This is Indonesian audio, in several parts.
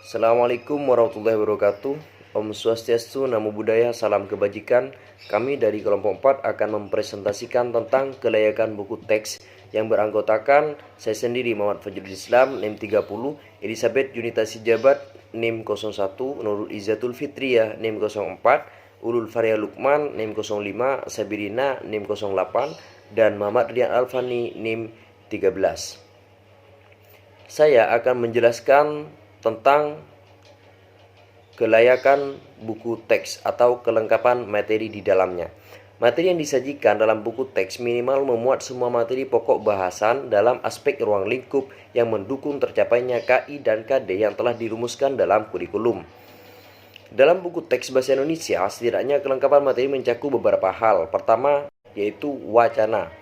Assalamualaikum warahmatullahi wabarakatuh. Om Swastiastu, Namo Buddhaya, Salam Kebajikan. Kami dari kelompok 4 akan mempresentasikan tentang kelayakan buku teks yang beranggotakan saya sendiri Muhammad Fajrul Islam, NIM 30, Elizabeth Junita Sijabat, NIM 01, Nurul Izzatul Fitriyah, NIM 04, Ulul Faria Lukman, NIM 05, Sabirina, NIM 08, dan Muhammad Rian Alfani, NIM 13. Saya akan menjelaskan tentang kelayakan buku teks atau kelengkapan materi di dalamnya. Materi yang disajikan dalam buku teks minimal memuat semua materi pokok bahasan dalam aspek ruang lingkup yang mendukung tercapainya KI dan KD yang telah dirumuskan dalam kurikulum. Dalam buku teks bahasa Indonesia, setidaknya kelengkapan materi mencakup beberapa hal. Pertama, yaitu wacana.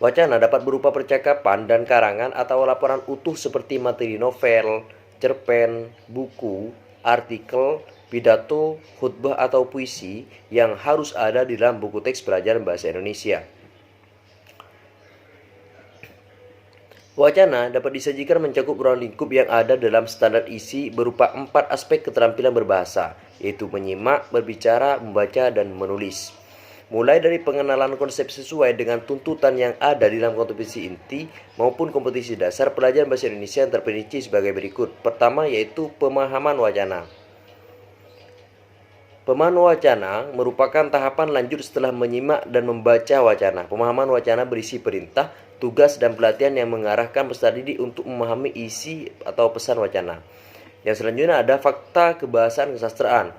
Wacana dapat berupa percakapan dan karangan atau laporan utuh seperti materi novel, cerpen, buku, artikel, pidato, khutbah atau puisi yang harus ada di dalam buku teks pelajaran bahasa Indonesia. Wacana dapat disajikan mencakup ruang lingkup yang ada dalam standar isi berupa 4 aspek keterampilan berbahasa, yaitu menyimak, berbicara, membaca, dan menulis. Mulai dari pengenalan konsep sesuai dengan tuntutan yang ada di dalam kompetisi inti maupun kompetisi dasar pelajaran bahasa Indonesia yang terperinci sebagai berikut. Pertama, yaitu pemahaman wacana. Pemahaman wacana merupakan tahapan lanjut setelah menyimak dan membaca wacana. Pemahaman wacana berisi perintah, tugas, dan pelatihan yang mengarahkan peserta didik untuk memahami isi atau pesan wacana. Yang selanjutnya ada fakta kebahasaan kesastraan.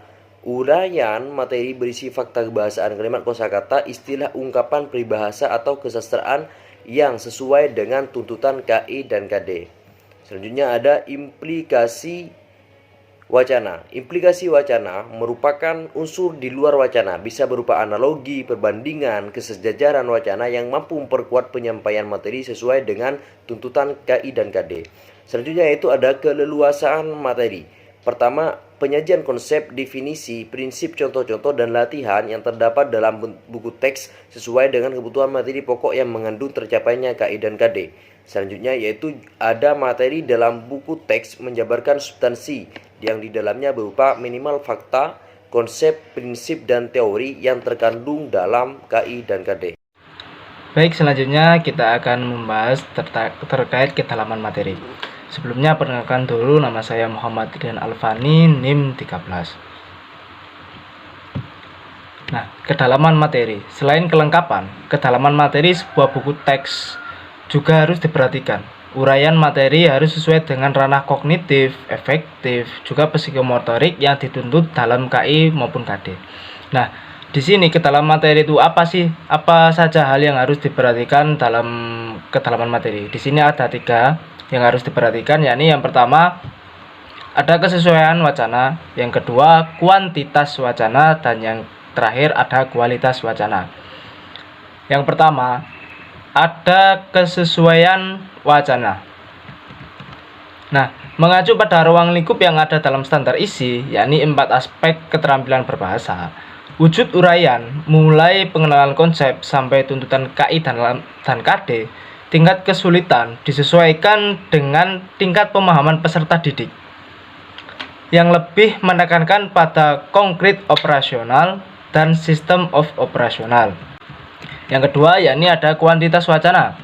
Uraian materi berisi fakta kebahasaan, kalimat kosakata, istilah, ungkapan, peribahasa atau kesastraan yang sesuai dengan tuntutan KI dan KD. Selanjutnya ada implikasi wacana. Implikasi wacana merupakan unsur di luar wacana, bisa berupa analogi, perbandingan, kesejajaran wacana yang mampu memperkuat penyampaian materi sesuai dengan tuntutan KI dan KD. Selanjutnya yaitu ada keleluasaan materi. Pertama, penyajian konsep, definisi, prinsip, contoh-contoh, dan latihan yang terdapat dalam buku teks sesuai dengan kebutuhan materi pokok yang mengandung tercapainya KI dan KD. Selanjutnya yaitu ada materi dalam buku teks menjabarkan substansi yang di dalamnya berupa minimal fakta, konsep, prinsip, dan teori yang terkandung dalam KI dan KD. Baik, selanjutnya kita akan membahas terkait kedalaman materi. Sebelumnya perkenalkan dulu, nama saya Muhammad Rian Alfani, NIM 13. Nah, kedalaman materi. Selain kelengkapan, kedalaman materi sebuah buku teks juga harus diperhatikan. Uraian materi harus sesuai dengan ranah kognitif, efektif, juga psikomotorik yang dituntut dalam KI maupun KD. Nah, di sini kedalaman materi itu apa sih? Apa saja hal yang harus diperhatikan dalam kedalaman materi? Di sini ada 3 yang harus diperhatikan, yakni yang pertama ada kesesuaian wacana, yang kedua kuantitas wacana, dan yang terakhir ada kualitas wacana. Yang pertama ada kesesuaian wacana. Nah, mengacu pada ruang lingkup yang ada dalam standar isi, yakni 4 aspek keterampilan berbahasa, wujud uraian mulai pengenalan konsep sampai tuntutan KI dan KD, tingkat kesulitan disesuaikan dengan tingkat pemahaman peserta didik yang lebih menekankan pada konkret operasional dan sistem of operasional. Yang kedua, yakni ada kuantitas wacana.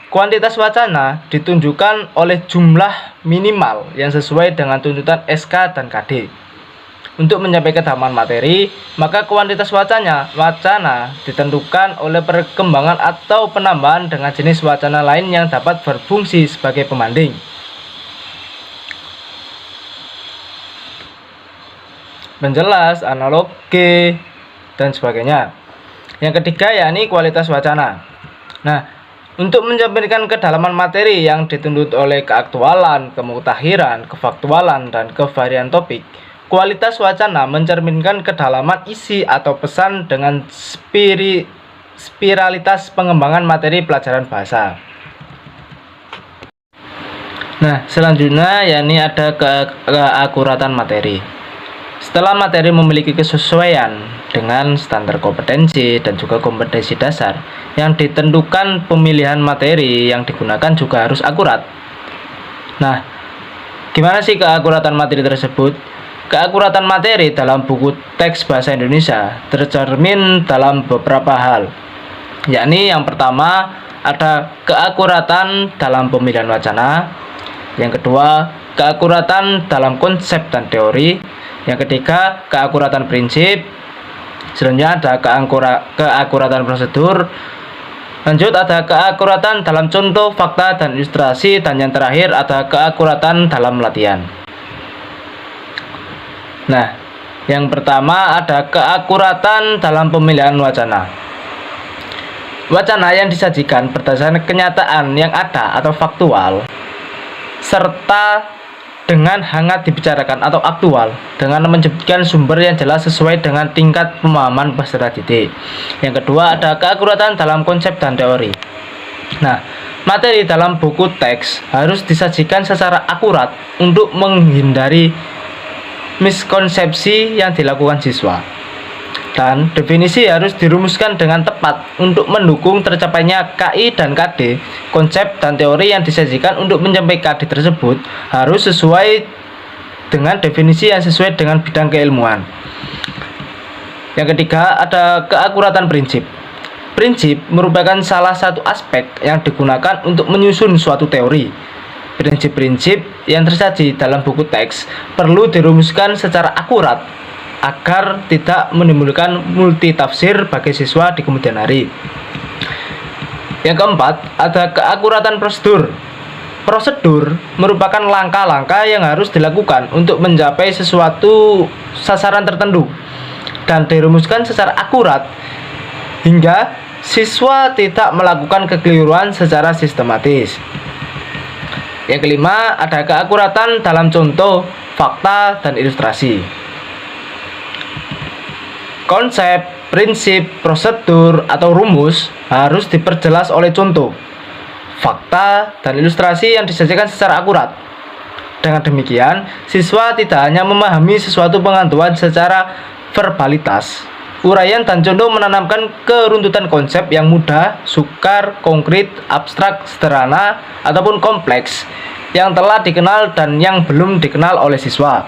Kuantitas wacana ditunjukkan oleh jumlah minimal yang sesuai dengan tuntutan SK dan KD. Untuk mencapai kedalaman materi, maka kuantitas wacana ditentukan oleh perkembangan atau penambahan dengan jenis wacana lain yang dapat berfungsi sebagai pembanding. Penjelas, analogi, dan sebagainya. Yang ketiga, yakni kualitas wacana. Nah, untuk mencapai kedalaman materi yang dituntut oleh keaktualan, kemutahiran, kefaktualan, dan kevarian topik, kualitas wacana mencerminkan kedalaman isi atau pesan dengan spiralitas pengembangan materi pelajaran bahasa. Nah, selanjutnya yakni ada keakuratan materi. Setelah materi memiliki kesesuaian dengan standar kompetensi dan juga kompetensi dasar yang ditentukan, pemilihan materi yang digunakan juga harus akurat. Nah, Gimana sih keakuratan materi tersebut? Keakuratan materi dalam buku teks bahasa Indonesia tercermin dalam beberapa hal, yakni yang pertama ada keakuratan dalam pemilihan wacana, yang kedua keakuratan dalam konsep dan teori, yang ketiga keakuratan prinsip, selanjutnya ada keakuratan prosedur, lanjut ada keakuratan dalam contoh, fakta, dan ilustrasi, dan yang terakhir ada keakuratan dalam latihan. Nah, yang pertama ada keakuratan dalam pemilihan wacana. Wacana yang disajikan berdasarkan kenyataan yang ada atau faktual, serta dengan hangat dibicarakan atau aktual, dengan menyebutkan sumber yang jelas sesuai dengan tingkat pemahaman peserta didik. Yang kedua ada keakuratan dalam konsep dan teori. Nah, materi dalam buku teks harus disajikan secara akurat untuk menghindari miskonsepsi yang dilakukan siswa. Dan definisi harus dirumuskan dengan tepat untuk mendukung tercapainya KI dan KD. Konsep dan teori yang disajikan untuk mencapai KD tersebut harus sesuai dengan definisi yang sesuai dengan bidang keilmuan. Yang ketiga ada keakuratan prinsip. Prinsip merupakan salah satu aspek yang digunakan untuk menyusun suatu teori. Prinsip-prinsip yang tersaji dalam buku teks perlu dirumuskan secara akurat agar tidak menimbulkan multitafsir bagi siswa di kemudian hari. Yang keempat, ada keakuratan prosedur. Prosedur merupakan langkah-langkah yang harus dilakukan untuk mencapai sesuatu sasaran tertentu dan dirumuskan secara akurat hingga siswa tidak melakukan kekeliruan secara sistematis. Yang kelima, ada keakuratan dalam contoh, fakta, dan ilustrasi. Konsep, prinsip, prosedur, atau rumus harus diperjelas oleh contoh, fakta, dan ilustrasi yang disajikan secara akurat. Dengan demikian, siswa tidak hanya memahami sesuatu pengetahuan secara verbalitas. Uraian dan contoh menanamkan keruntutan konsep yang mudah, sukar, konkret, abstrak, sederhana, ataupun kompleks yang telah dikenal dan yang belum dikenal oleh siswa.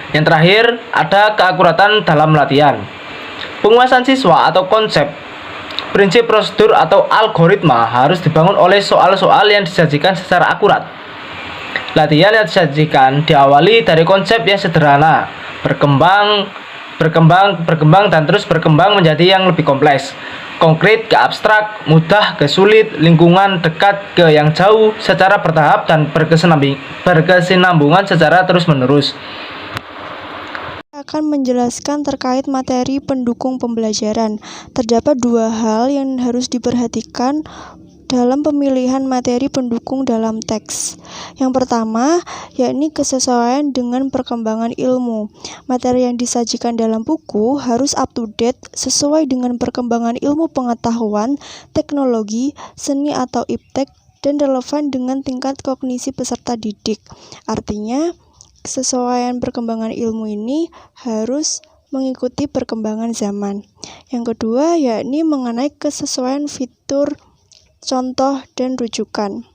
Yang terakhir, ada keakuratan dalam latihan. Penguasaan siswa atau konsep, prinsip, prosedur, atau algoritma harus dibangun oleh soal-soal yang disajikan secara akurat. Latihan yang disajikan diawali dari konsep yang sederhana, berkembang dan terus berkembang menjadi yang lebih kompleks, konkret ke abstrak, mudah ke sulit, lingkungan dekat ke yang jauh, secara bertahap dan berkesinambungan secara terus-menerus. Akan menjelaskan terkait materi pendukung pembelajaran. Terdapat dua hal yang harus diperhatikan dalam pemilihan materi pendukung dalam teks. Yang pertama, yakni kesesuaian dengan perkembangan ilmu. Materi yang disajikan dalam buku harus up to date sesuai dengan perkembangan ilmu pengetahuan, teknologi, seni atau iptek, dan relevan dengan tingkat kognisi peserta didik. Artinya, kesesuaian perkembangan ilmu ini harus mengikuti perkembangan zaman. Yang kedua, yakni mengenai kesesuaian fitur, contoh, dan rujukan.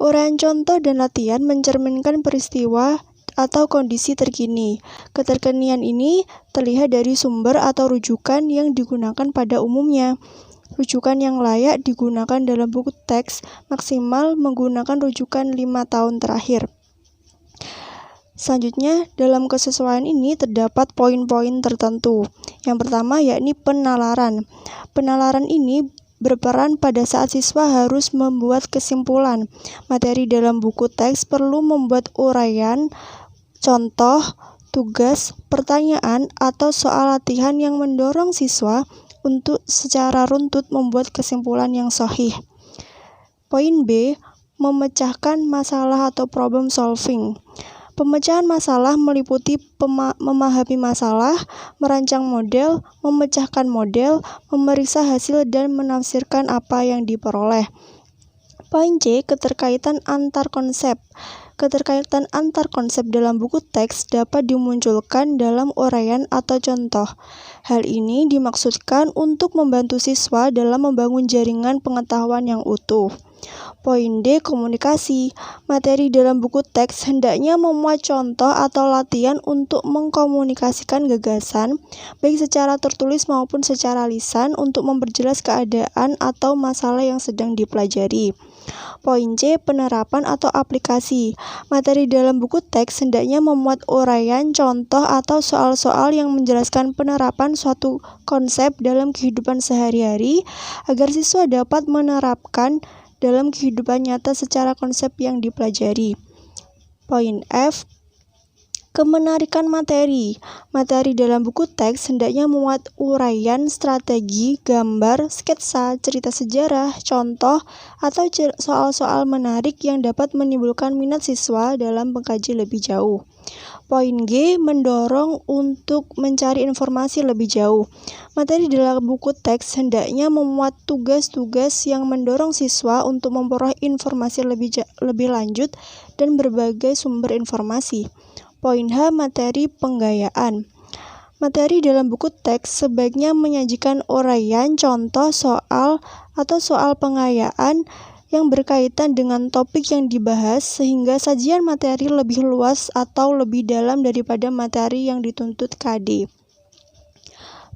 Uraian contoh dan latihan mencerminkan peristiwa atau kondisi terkini. Keterkinian ini terlihat dari sumber atau rujukan yang digunakan pada umumnya. Rujukan yang layak digunakan dalam buku teks maksimal menggunakan rujukan 5 tahun terakhir. Selanjutnya, dalam kesesuaian ini terdapat poin-poin tertentu. Yang pertama yakni penalaran. Penalaran ini berperan pada saat siswa harus membuat kesimpulan. Materi dalam buku teks perlu membuat uraian, contoh, tugas, pertanyaan, atau soal latihan yang mendorong siswa untuk secara runtut membuat kesimpulan yang sahih. Poin B, memecahkan masalah atau problem solving. Pemecahan masalah meliputi memahami masalah, merancang model, memecahkan model, memeriksa hasil, dan menafsirkan apa yang diperoleh. Poin C, keterkaitan antar konsep. Keterkaitan antar konsep dalam buku teks dapat dimunculkan dalam uraian atau contoh. Hal ini dimaksudkan untuk membantu siswa dalam membangun jaringan pengetahuan yang utuh. Poin D. Komunikasi. Materi dalam buku teks hendaknya memuat contoh atau latihan untuk mengkomunikasikan gagasan, baik secara tertulis maupun secara lisan, untuk memperjelas keadaan atau masalah yang sedang dipelajari. Poin C. Penerapan atau aplikasi. Materi dalam buku teks hendaknya memuat uraian, contoh, atau soal-soal yang menjelaskan penerapan suatu konsep dalam kehidupan sehari-hari agar siswa dapat menerapkan dalam kehidupan nyata secara konsep yang dipelajari. Poin F. Kemenarikan materi. Materi dalam buku teks hendaknya memuat uraian, strategi, gambar, sketsa, cerita sejarah, contoh, atau soal-soal menarik yang dapat menimbulkan minat siswa dalam mengkaji lebih jauh. Poin G. Mendorong untuk mencari informasi lebih jauh. Materi dalam buku teks hendaknya memuat tugas-tugas yang mendorong siswa untuk memperoleh informasi lebih lanjut dan berbagai sumber informasi. Poin H. Materi penggayaan. Materi dalam buku teks sebaiknya menyajikan uraian, contoh, soal, atau soal pengayaan yang berkaitan dengan topik yang dibahas sehingga sajian materi lebih luas atau lebih dalam daripada materi yang dituntut KD.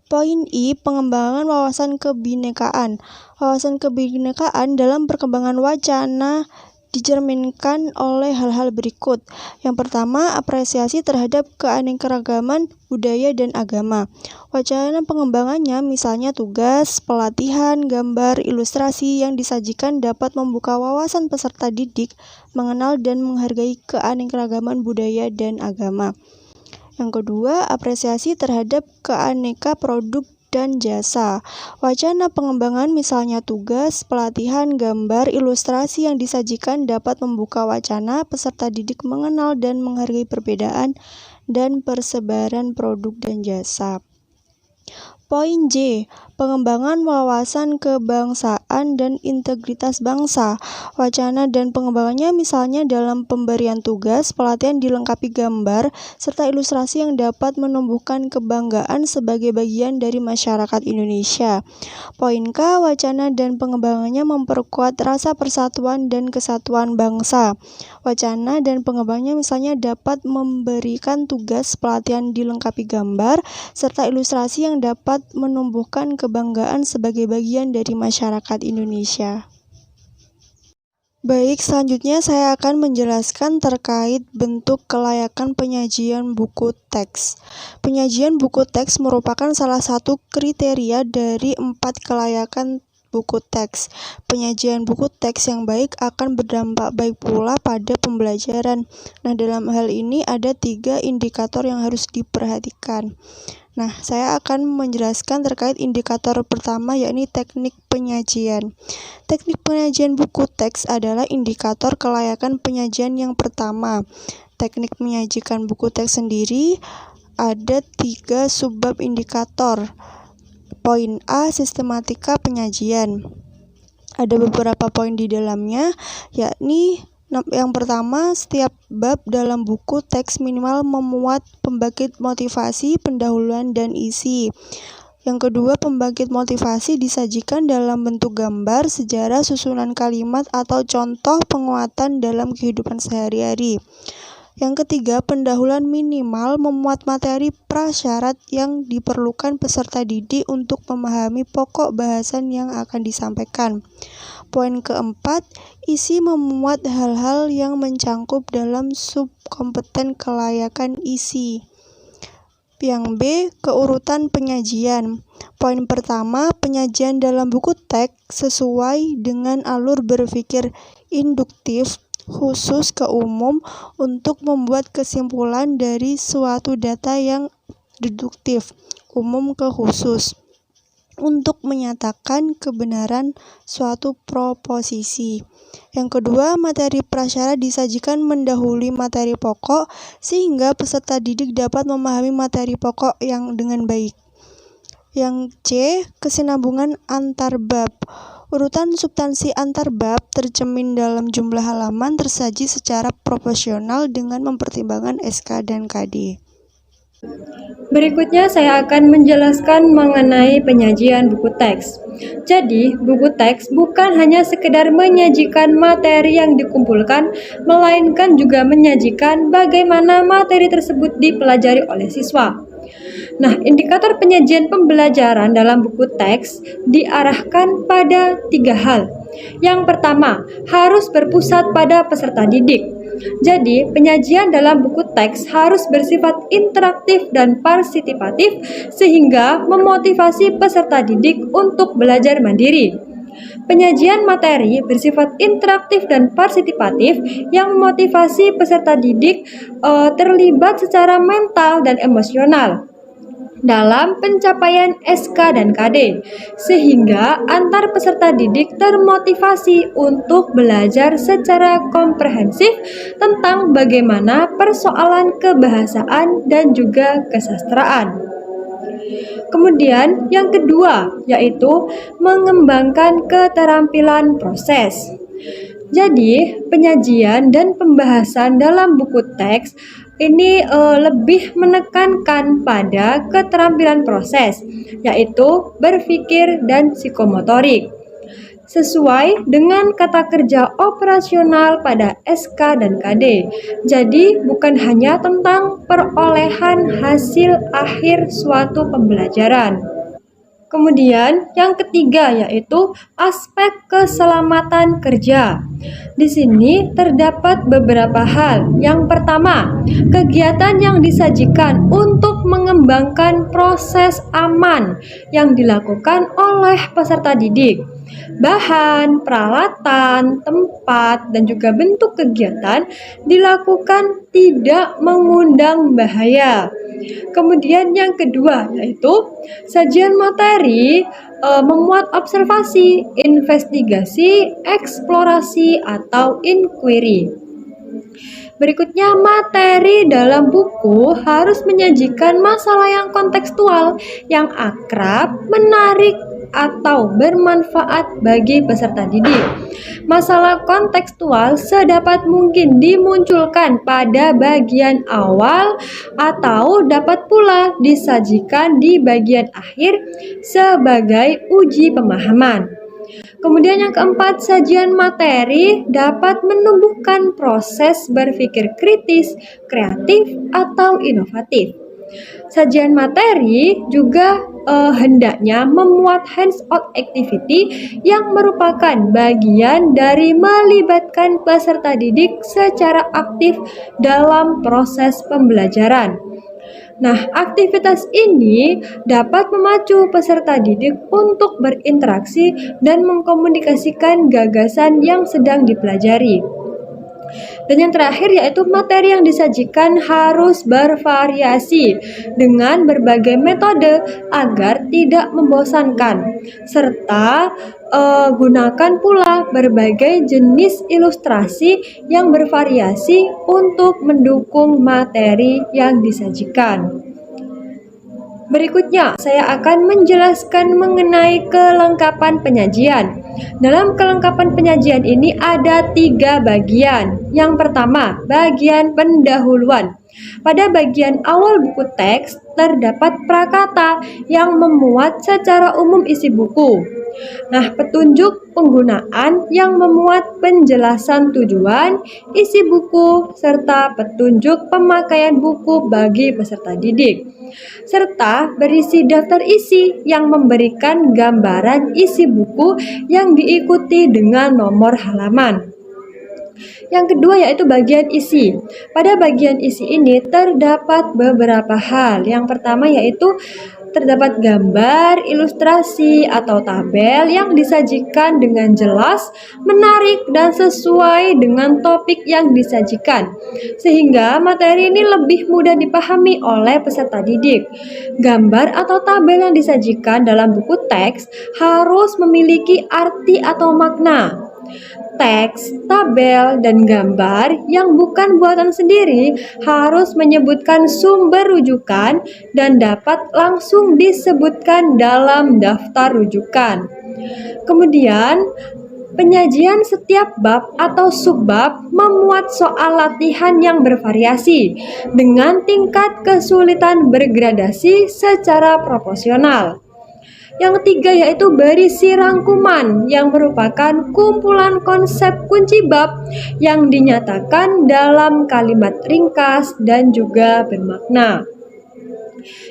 Poin I. Pengembangan wawasan kebinekaan. Wawasan kebinekaan dalam perkembangan wacana dicerminkan oleh hal-hal berikut. Yang pertama, apresiasi terhadap keanekaragaman budaya dan agama. Wacana pengembangannya misalnya tugas, pelatihan, gambar, ilustrasi yang disajikan dapat membuka wawasan peserta didik mengenal dan menghargai keanekaragaman budaya dan agama. Yang kedua, apresiasi terhadap keaneka produk dan jasa. Wacana pengembangan misalnya tugas, pelatihan, gambar, ilustrasi yang disajikan dapat membuka wacana peserta didik mengenal dan menghargai perbedaan dan persebaran produk dan jasa. Poin J. Pengembangan wawasan kebangsaan dan integritas bangsa. Wacana dan pengembangannya misalnya dalam pemberian tugas, pelatihan dilengkapi gambar, serta ilustrasi yang dapat menumbuhkan kebanggaan sebagai bagian dari masyarakat Indonesia. Poin K. Wacana dan pengembangannya memperkuat rasa persatuan dan kesatuan bangsa. Wacana dan pengembangannya misalnya dapat memberikan tugas, pelatihan dilengkapi gambar, serta ilustrasi yang dapat menumbuhkan kebanggaan sebagai bagian dari masyarakat Indonesia. Baik, selanjutnya saya akan menjelaskan terkait bentuk kelayakan penyajian buku teks. Penyajian buku teks merupakan salah satu kriteria dari 4 kelayakan buku teks. Penyajian buku teks yang baik akan berdampak baik pula pada pembelajaran. Nah, dalam hal ini ada 3 indikator yang harus diperhatikan. Nah, saya akan menjelaskan terkait indikator pertama, yakni teknik penyajian. Teknik penyajian buku teks adalah indikator kelayakan penyajian yang pertama. Teknik menyajikan buku teks sendiri ada 3 subbab indikator. Poin A, sistematika penyajian. Ada beberapa poin di dalamnya, yakni yang pertama, setiap bab dalam buku teks minimal memuat pembangkit motivasi, pendahuluan, dan isi. Yang kedua, pembangkit motivasi disajikan dalam bentuk gambar, sejarah, susunan kalimat, atau contoh penguatan dalam kehidupan sehari-hari. Yang ketiga, pendahuluan minimal memuat materi prasyarat yang diperlukan peserta didik untuk memahami pokok bahasan yang akan disampaikan. Poin keempat, isi memuat hal-hal yang mencangkup dalam subkompeten kelayakan isi. Yang B, keurutan penyajian. Poin pertama, penyajian dalam buku teks sesuai dengan alur berpikir induktif khusus ke umum untuk membuat kesimpulan dari suatu data yang deduktif umum ke khusus untuk menyatakan kebenaran suatu proposisi. Yang kedua, materi prasyarat disajikan mendahului materi pokok sehingga peserta didik dapat memahami materi pokok yang dengan baik. Yang C, kesinambungan antar bab. Urutan substansi antar bab tercermin dalam jumlah halaman tersaji secara proporsional dengan mempertimbangkan SK dan KD. Berikutnya saya akan menjelaskan mengenai penyajian buku teks. Jadi, buku teks bukan hanya sekedar menyajikan materi yang dikumpulkan, melainkan juga menyajikan bagaimana materi tersebut dipelajari oleh siswa. Nah, indikator penyajian pembelajaran dalam buku teks diarahkan pada 3 hal. Yang pertama, harus berpusat pada peserta didik. Jadi, penyajian dalam buku teks harus bersifat interaktif dan partisipatif sehingga memotivasi peserta didik untuk belajar mandiri. Penyajian materi bersifat interaktif dan partisipatif yang memotivasi peserta didik terlibat secara mental dan emosional dalam pencapaian SK dan KD, sehingga antar peserta didik termotivasi untuk belajar secara komprehensif tentang bagaimana persoalan kebahasaan dan juga kesastraan. Kemudian yang kedua yaitu mengembangkan keterampilan proses. Jadi, penyajian dan pembahasan dalam buku teks ini lebih menekankan pada keterampilan proses, yaitu berpikir dan psikomotorik. Sesuai dengan kata kerja operasional pada SK dan KD. Jadi, bukan hanya tentang perolehan hasil akhir suatu pembelajaran. Kemudian yang ketiga yaitu aspek keselamatan kerja. Di sini terdapat beberapa hal. Yang pertama, kegiatan yang disajikan untuk mengembangkan proses aman yang dilakukan oleh peserta didik. Bahan, peralatan, tempat, dan juga bentuk kegiatan dilakukan tidak mengundang bahaya. Kemudian yang kedua yaitu sajian materi memuat observasi, investigasi, eksplorasi, atau inquiry. Berikutnya, materi dalam buku harus menyajikan masalah yang kontekstual, yang akrab, menarik, atau bermanfaat bagi peserta didik. Masalah kontekstual sedapat mungkin dimunculkan pada bagian awal atau dapat pula disajikan di bagian akhir sebagai uji pemahaman. Kemudian yang keempat, sajian materi dapat menumbuhkan proses berpikir kritis, kreatif, atau inovatif. Sajian materi juga hendaknya memuat hands-on activity yang merupakan bagian dari melibatkan peserta didik secara aktif dalam proses pembelajaran. Nah, aktivitas ini dapat memacu peserta didik untuk berinteraksi dan mengkomunikasikan gagasan yang sedang dipelajari. Dan yang terakhir yaitu materi yang disajikan harus bervariasi dengan berbagai metode agar tidak membosankan, serta gunakan pula berbagai jenis ilustrasi yang bervariasi untuk mendukung materi yang disajikan. Berikutnya, saya akan menjelaskan mengenai kelengkapan penyajian. Dalam kelengkapan penyajian ini ada 3 bagian. Yang pertama, bagian pendahuluan. Pada bagian awal buku teks, terdapat prakata yang memuat secara umum isi buku. Nah, petunjuk penggunaan yang memuat penjelasan tujuan, isi buku, serta petunjuk pemakaian buku bagi peserta didik. Serta berisi daftar isi yang memberikan gambaran isi buku yang diikuti dengan nomor halaman. Yang kedua yaitu bagian isi. Pada bagian isi ini terdapat beberapa hal. Yang pertama yaitu terdapat gambar, ilustrasi, atau tabel yang disajikan dengan jelas, menarik, dan sesuai dengan topik yang disajikan, sehingga materi ini lebih mudah dipahami oleh peserta didik. Gambar atau tabel yang disajikan dalam buku teks harus memiliki arti atau makna. Teks, tabel, dan gambar yang bukan buatan sendiri harus menyebutkan sumber rujukan dan dapat langsung disebutkan dalam daftar rujukan. Kemudian, penyajian setiap bab atau subbab memuat soal latihan yang bervariasi dengan tingkat kesulitan bergradasi secara proporsional. Yang ketiga yaitu berisi rangkuman yang merupakan kumpulan konsep kunci bab yang dinyatakan dalam kalimat ringkas dan juga bermakna.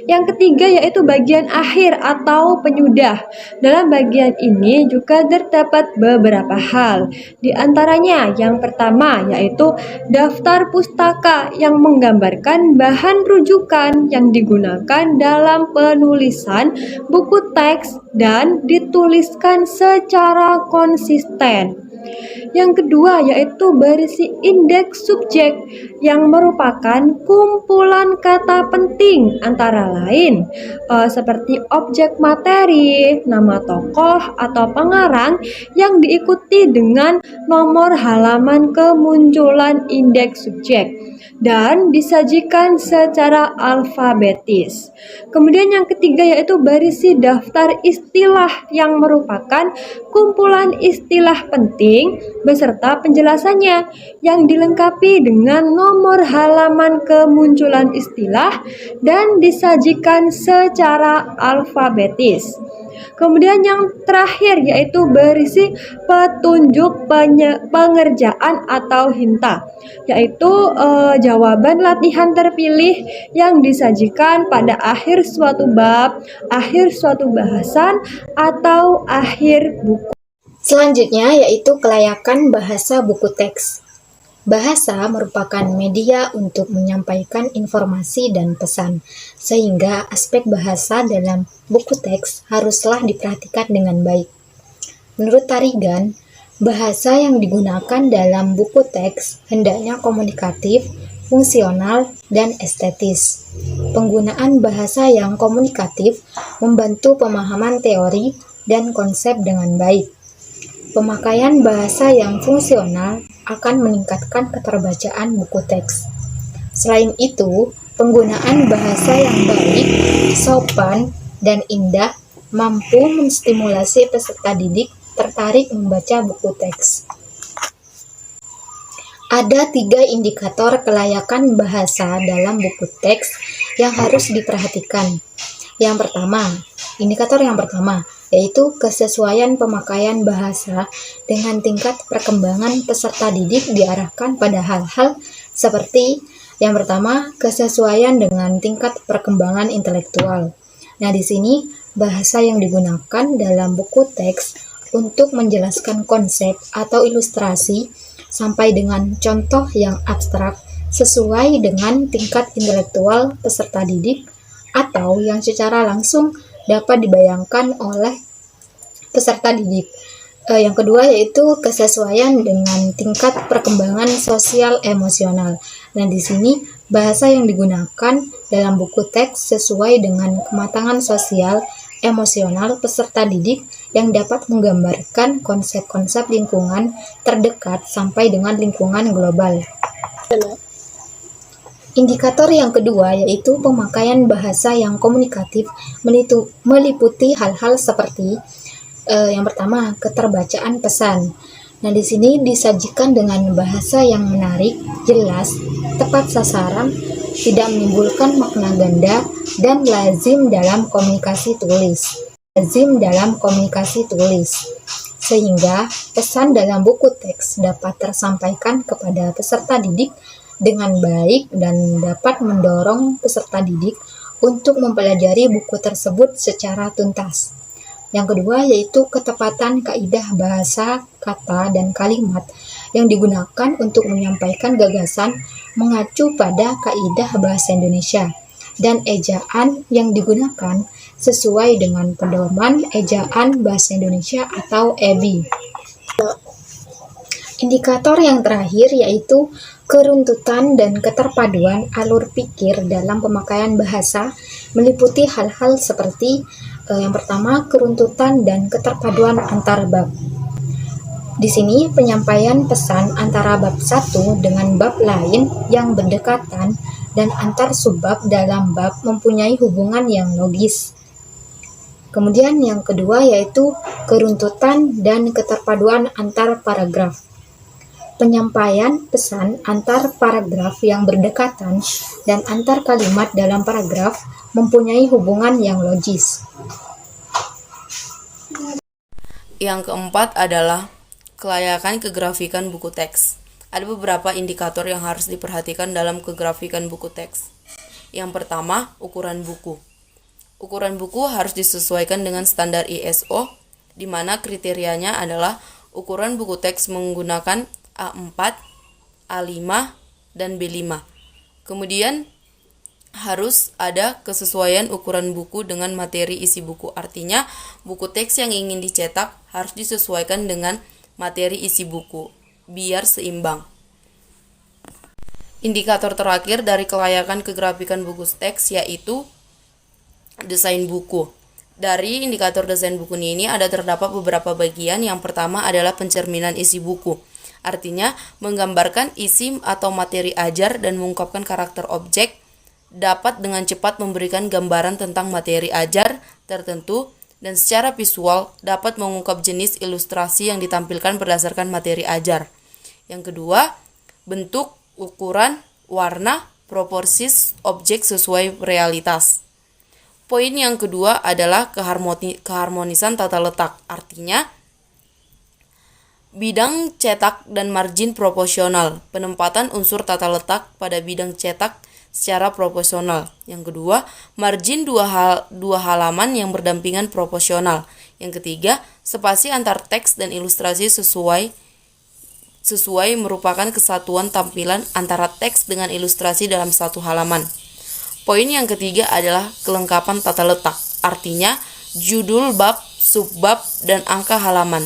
Yang ketiga yaitu bagian akhir atau penyudah. Dalam bagian ini juga terdapat beberapa hal. Di antaranya yang pertama yaitu daftar pustaka yang menggambarkan bahan rujukan yang digunakan dalam penulisan buku teks dan dituliskan secara konsisten. Yang kedua yaitu berisi indeks subjek yang merupakan kumpulan kata penting antara lain seperti objek materi, nama tokoh atau pengarang yang diikuti dengan nomor halaman kemunculan indeks subjek dan disajikan secara alfabetis. Kemudian yang ketiga yaitu berisi daftar istilah yang merupakan kumpulan istilah penting beserta penjelasannya yang dilengkapi dengan nomor halaman kemunculan istilah dan disajikan secara alfabetis. Kemudian yang terakhir yaitu berisi petunjuk pengerjaan atau hinta, yaitu jawaban latihan terpilih yang disajikan pada akhir suatu bab, akhir suatu bahasan, atau akhir buku. Selanjutnya yaitu kelayakan bahasa buku teks. Bahasa merupakan media untuk menyampaikan informasi dan pesan, sehingga aspek bahasa dalam buku teks haruslah diperhatikan dengan baik. Menurut Tarigan, bahasa yang digunakan dalam buku teks hendaknya komunikatif, fungsional, dan estetis. Penggunaan bahasa yang komunikatif membantu pemahaman teori dan konsep dengan baik. Pemakaian bahasa yang fungsional akan meningkatkan keterbacaan buku teks. Selain itu, penggunaan bahasa yang baik, sopan, dan indah mampu menstimulasi peserta didik tertarik membaca buku teks. Ada 3 indikator kelayakan bahasa dalam buku teks yang harus diperhatikan. Indikator yang pertama yaitu kesesuaian pemakaian bahasa dengan tingkat perkembangan peserta didik diarahkan pada hal-hal seperti yang pertama, kesesuaian dengan tingkat perkembangan intelektual. Nah, di sini bahasa yang digunakan dalam buku teks untuk menjelaskan konsep atau ilustrasi sampai dengan contoh yang abstrak sesuai dengan tingkat intelektual peserta didik atau yang secara langsung dapat dibayangkan oleh peserta didik. Yang kedua yaitu kesesuaian dengan tingkat perkembangan sosial emosional. Nah, di sini bahasa yang digunakan dalam buku teks sesuai dengan kematangan sosial emosional peserta didik yang dapat menggambarkan konsep-konsep lingkungan terdekat sampai dengan lingkungan global. Indikator yang kedua yaitu pemakaian bahasa yang komunikatif meliputi hal-hal seperti yang pertama, keterbacaan pesan. Nah, di sini disajikan dengan bahasa yang menarik, jelas, tepat sasaran, tidak menimbulkan makna ganda, dan lazim dalam komunikasi tulis. Sehingga pesan dalam buku teks dapat tersampaikan kepada peserta didik dengan baik dan dapat mendorong peserta didik untuk mempelajari buku tersebut secara tuntas. Yang kedua yaitu ketepatan kaidah bahasa, kata, dan kalimat yang digunakan untuk menyampaikan gagasan mengacu pada kaidah bahasa Indonesia dan ejaan yang digunakan sesuai dengan pedoman ejaan bahasa Indonesia atau EBI. Indikator yang terakhir yaitu keruntutan dan keterpaduan alur pikir dalam pemakaian bahasa meliputi hal-hal seperti yang pertama, keruntutan dan keterpaduan antar bab. Di sini penyampaian pesan antara bab satu dengan bab lain yang berdekatan dan antar subbab dalam bab mempunyai hubungan yang logis. Kemudian yang kedua yaitu keruntutan dan keterpaduan antar paragraf. Penyampaian pesan antar paragraf yang berdekatan dan antar kalimat dalam paragraf mempunyai hubungan yang logis. Yang keempat adalah kelayakan kegrafikan buku teks. Ada beberapa indikator yang harus diperhatikan dalam kegrafikan buku teks. Yang pertama, ukuran buku. Ukuran buku harus disesuaikan dengan standar ISO, di mana kriterianya adalah ukuran buku teks menggunakan A4, A5, dan B5. Kemudian harus ada kesesuaian ukuran buku dengan materi isi buku. Artinya, buku teks yang ingin dicetak harus disesuaikan dengan materi isi buku, biar seimbang. Indikator terakhir dari kelayakan kegrafikan buku teks yaitu desain buku. Dari indikator desain buku ini ada terdapat beberapa bagian. Yang pertama adalah pencerminan isi buku. Artinya, menggambarkan isi atau materi ajar dan mengungkapkan karakter objek, dapat dengan cepat memberikan gambaran tentang materi ajar tertentu, dan secara visual dapat mengungkap jenis ilustrasi yang ditampilkan berdasarkan materi ajar. Yang kedua, bentuk, ukuran, warna, proporsi objek sesuai realitas. Poin yang kedua adalah keharmonisan tata letak. Artinya, bidang cetak dan margin proporsional, penempatan unsur tata letak pada bidang cetak secara proporsional. Yang kedua, margin dua halaman yang berdampingan proporsional. Yang ketiga, spasi antar teks dan ilustrasi sesuai merupakan kesatuan tampilan antara teks dengan ilustrasi dalam satu halaman. Poin yang ketiga adalah kelengkapan tata letak. Artinya, judul bab, subbab, dan angka halaman.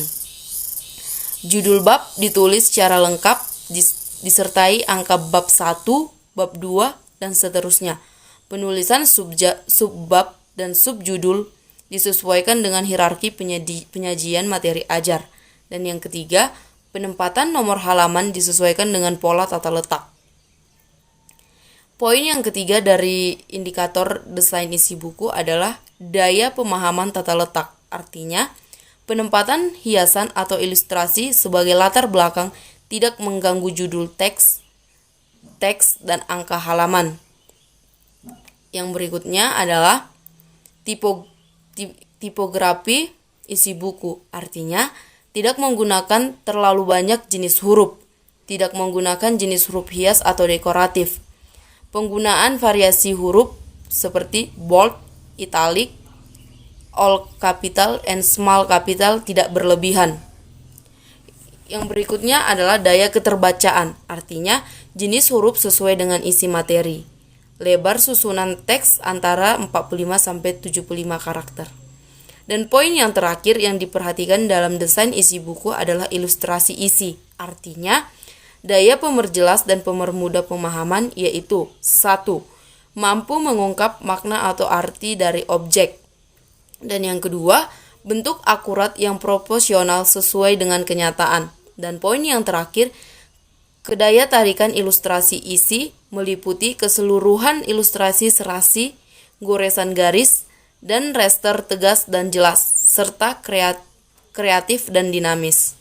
Judul bab ditulis secara lengkap disertai angka bab 1, bab 2, dan seterusnya. Penulisan subbab dan subjudul disesuaikan dengan hierarki penyajian materi ajar. Dan yang ketiga, penempatan nomor halaman disesuaikan dengan pola tata letak. Poin yang ketiga dari indikator desain isi buku adalah daya pemahaman tata letak. Artinya, penempatan hiasan atau ilustrasi sebagai latar belakang tidak mengganggu judul teks, dan angka halaman. Yang berikutnya adalah tipografi isi buku. Artinya, tidak menggunakan terlalu banyak jenis huruf, tidak menggunakan jenis huruf hias atau dekoratif. Penggunaan variasi huruf seperti bold, italic, all capital, and small capital tidak berlebihan. Yang berikutnya adalah daya keterbacaan, artinya jenis huruf sesuai dengan isi materi. Lebar susunan teks antara 45-75 karakter. Dan poin yang terakhir yang diperhatikan dalam desain isi buku adalah ilustrasi isi. Artinya, daya pemerjelas dan pemermudah pemahaman yaitu 1. Mampu mengungkap makna atau arti dari objek. Dan yang kedua, bentuk akurat yang proporsional sesuai dengan kenyataan. Dan poin yang terakhir, kedaya tarikan ilustrasi isi meliputi keseluruhan ilustrasi serasi, goresan garis, dan raster tegas dan jelas, serta kreatif dan dinamis.